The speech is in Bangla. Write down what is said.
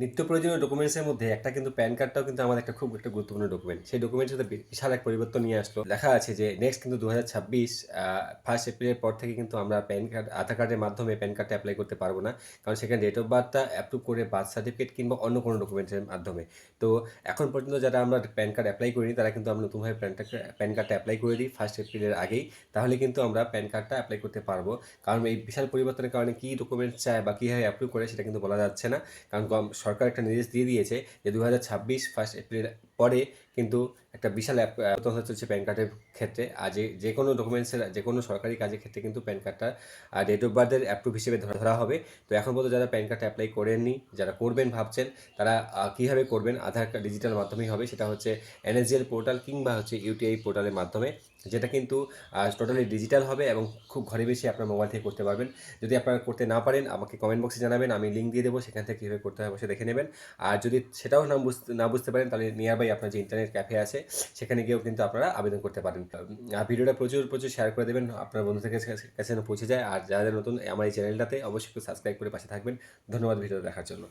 নিত্য প্রয়োজনীয় ডকুমেন্টসের মধ্যে একটা কিন্তু প্যান কার্ডটাও কিন্তু আমাদের একটা খুব একটা গুরুত্বপূর্ণ ডকুমেন্ট। সেই ডকুমেন্টের সাথে বিশাল এক পরিবর্তন নিয়ে আসলো। লেখা আছে যে নেক্সট কিন্তু ২০২৬ 1st এপ্রিলের পর থেকে কিন্তু আমরা প্যান কার্ড আধার কার্ডের মাধ্যমে প্যান কার্ডটা এপ্লাই করতে পারবো না। কারণ সেখানে ডেট অফ বার্থটা অ্যাপ্রুভ করে বার্থ সার্টিফিকেট কিংবা অন্য কোনো ডকুমেন্টের মাধ্যমে। তো এখন পর্যন্ত যারা আমরা প্যান কার্ড এপ্লাই করিনি তারা কিন্তু আমরা নতুনভাবে প্যান কার্ডটা এপ্লাই করে দিই 1st এপ্রিলের আগেই। তাহলে কিন্তু আমরা প্যান কার্ডটা এপ্লাই করতে পারবো। কারণ এই বিশাল পরিবর্তনের কারণে কী ডকুমেন্টস চায় বা কীভাবে অ্যাপ্রুভ করে সেটা কিন্তু বলা যাচ্ছে না। কারণ সরকার একটা নির্দেশ দিয়ে দিয়েছে যে ২০২৬ 1st এপ্রিলের পরে কিন্তু একটা বিশাল পরিবর্তন চলছে প্যান কার্ডের ক্ষেত্রে। আর যে কোনো ডকুমেন্টসের যে কোনো সরকারি কাজের ক্ষেত্রে কিন্তু প্যান কার্ডটা ডেট অফ বার্থের অ্যাপ্রুভ হিসেবে ধরা হবে। তো এখন পর্যন্ত যারা প্যান কার্ডটা অ্যাপ্লাই করেননি, যারা করবেন ভাবছেন, তারা কীভাবে করবেন? আধার কার্ড ডিজিটাল মাধ্যমেই হবে। সেটা হচ্ছে NSDL পোর্টাল কিংবা হচ্ছে UTI পোর্টালের মাধ্যমে, যেটা কিন্তু টোটালি ডিজিটাল হবে এবং খুব ঘরে বসে আপনার মোবাইল থেকে করতে পারবেন। যদি আপনারা করতে না পারেন আমাকে কমেন্ট বক্সে জানাবেন, আমি লিঙ্ক দিয়ে দেবো, সেখান থেকে কীভাবে করতে হয় অবশ্যই দেখে নেবেন। আর যদি সেটাও না বুঝতে পারেন তাহলে নিয়ার বাই আপনার যে ইন্টারনেট ক্যাফে আছে সেখানে গিয়েও কিন্তু আপনারা আবেদন করতে পারেন। ভিডিওটা প্রচুর শেয়ার করে দেবেন, আপনার বন্ধুদের কাছে যেন পৌঁছে যায়। আর যারা নতুন আমার এই চ্যানেলটাতে অবশ্যই একটু সাবস্ক্রাইব করে পাশে থাকবেন। ধন্যবাদ ভিডিও দেখার জন্য।